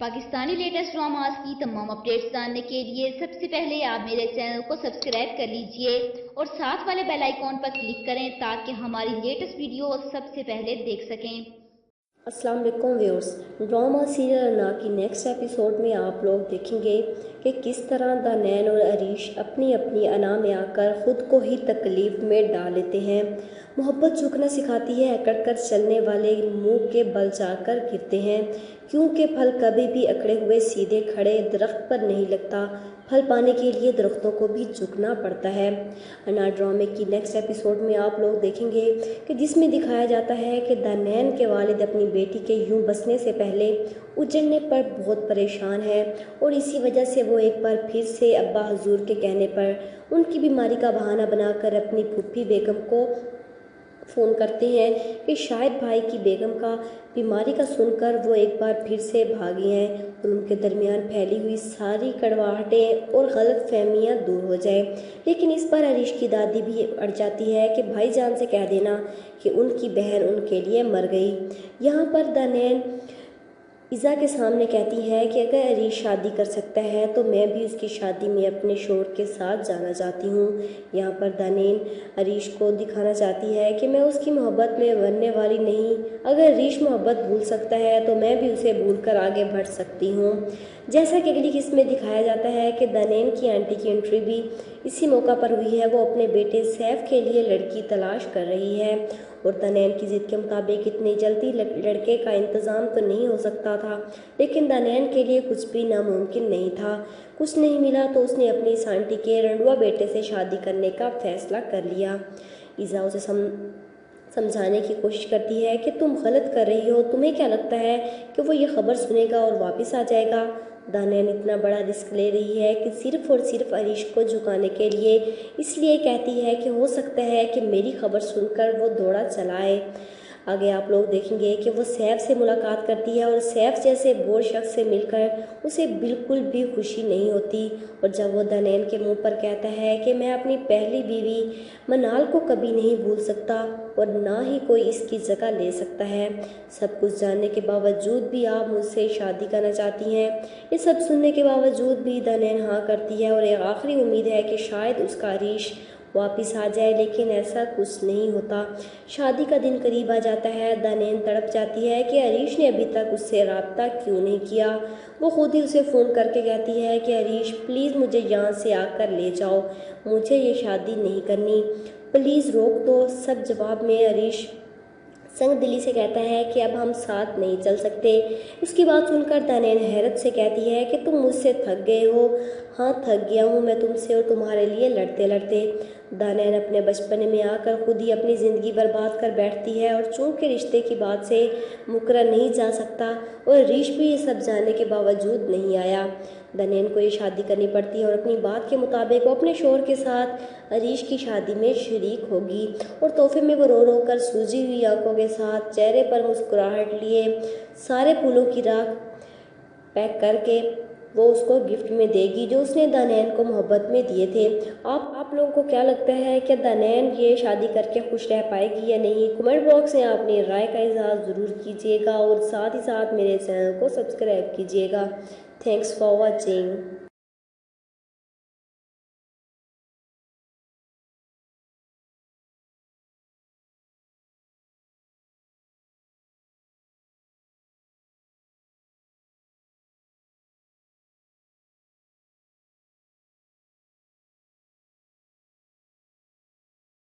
Pakistani latest dramas की तमाम updates जानने के लिए सबसे पहले आप मेरे चैनल को सब्सक्राइब कर लीजिए और साथ वाले बेल आइकॉन पर क्लिक करें ताकि हमारी लेटेस्ट वीडियो सबसे पहले देख सकें। अस्सलाम वालेकुम व्यूअर्स, ड्रामा सीरियल अन्ना की नेक्स्ट एपिसोड में आप लोग देखेंगे कि किस तरह दानैन और अरीश अपनी अपनी अना में आकर ख़ुद को ही तकलीफ़ में डाल लेते हैं। मोहब्बत झुकना सिखाती है, अकड़ कर चलने वाले मुंह के बल जाकर गिरते हैं, क्योंकि फल कभी भी अकड़े हुए सीधे खड़े दरख्त पर नहीं लगता। फल पाने के लिए दरख्तों को भी झुकना पड़ता है। अन्ना ड्रामे की नेक्स्ट एपिसोड में आप लोग देखेंगे कि जिसमें दिखाया जाता है कि दानैन के वालिद अपनी बेटी के यूं बसने से पहले उजड़ने पर बहुत परेशान है और इसी वजह से वो एक बार फिर से अब्बा हजूर के कहने पर उनकी बीमारी का बहाना बनाकर अपनी फूफी बेगम को फ़ोन करते हैं कि शायद भाई की बेगम का बीमारी का सुनकर वो एक बार फिर से भागी हैं और उनके दरमियान फैली हुई सारी कड़वाहटें और गलत फहमियाँ दूर हो जाए। लेकिन इस पर अरीश की दादी भी अड़ जाती है कि भाईजान से कह देना कि उनकी बहन उनके लिए मर गई। यहाँ पर दानैन इज़ा के सामने कहती है कि अगर अरीश शादी कर सकता है तो मैं भी उसकी शादी में अपने शोहर के साथ जाना चाहती हूँ। यहाँ पर दानैन अरीश को दिखाना चाहती है कि मैं उसकी मोहब्बत में बनने वाली नहीं। अगर अरीश मोहब्बत भूल सकता है तो मैं भी उसे भूलकर आगे बढ़ सकती हूँ। जैसा कि अगली किस्त में दिखाया जाता है कि दानैन की आंटी की एंट्री भी इसी मौका पर हुई है। वो अपने बेटे सैफ के लिए लड़की तलाश कर रही है और दानैन की ज़िद के मुताबिक इतनी जल्दी लड़के का इंतज़ाम तो नहीं हो सकता था, लेकिन दानैन के लिए कुछ भी नामुमकिन नहीं था। कुछ नहीं मिला तो उसने अपनी इस आंटी के रंडुआ बेटे से शादी करने का फैसला कर लिया। इज़ा उसे समझाने की कोशिश करती है कि तुम गलत कर रही हो, तुम्हें क्या लगता है कि वो ये खबर सुनेगा और वापस आ जाएगा। दानैन इतना बड़ा रिस्क ले रही है कि सिर्फ और सिर्फ अरीश को झुकाने के लिए, इसलिए कहती है कि हो सकता है कि मेरी खबर सुनकर वो दौड़ा चला आए। आगे आप लोग देखेंगे कि वो सैफ से मुलाकात करती है और सैफ जैसे बोर शख्स से मिलकर उसे बिल्कुल भी खुशी नहीं होती। और जब वो दानैन के मुंह पर कहता है कि मैं अपनी पहली बीवी मनाल को कभी नहीं भूल सकता और ना ही कोई इसकी जगह ले सकता है, सब कुछ जानने के बावजूद भी आप मुझसे शादी करना चाहती हैं। ये सब सुनने के बावजूद भी दानैन हाँ करती है और एक आखिरी उम्मीद है कि शायद उसका अरीश वापस आ जाए, लेकिन ऐसा कुछ नहीं होता। शादी का दिन करीब आ जाता है। दानैन तड़प जाती है कि अरीश ने अभी तक उससे रब्ता क्यों नहीं किया। वो खुद ही उसे फ़ोन करके कहती है कि अरीश प्लीज़ मुझे यहाँ से आकर ले जाओ, मुझे ये शादी नहीं करनी, प्लीज़ रोक दो। सब जवाब में अरीश संग दिली से कहता है कि अब हम साथ नहीं चल सकते। इसकी बात सुनकर दानैन हैरत से कहती है कि तुम मुझसे थक गए हो। हाँ, थक गया हूँ मैं तुमसे और तुम्हारे लिए लड़ते लड़ते। दानैन अपने बचपने में आकर खुद ही अपनी ज़िंदगी बर्बाद कर बैठती है और चूँकि रिश्ते की बात से मुकरा नहीं जा सकता और अरीश भी ये सब जानने के बावजूद नहीं आया, दानैन को ये शादी करनी पड़ती है और अपनी बात के मुताबिक वो अपने शोहर के साथ अरीश की शादी में शरीक होगी। और तोहफे में वो रो रो कर सूजी हुई आंखों के साथ चेहरे पर मुस्कुराहट लिए सारे फूलों की राख पैक करके वो उसको गिफ्ट में देगी जो उसने दानैन को मोहब्बत में दिए थे। आप लोगों को क्या लगता है कि दानैन ये शादी करके खुश रह पाएगी या नहीं? कमेंट बॉक्स में अपनी राय का इजहार ज़रूर कीजिएगा और साथ ही साथ मेरे चैनल को सब्सक्राइब कीजिएगा। Thanks for watching.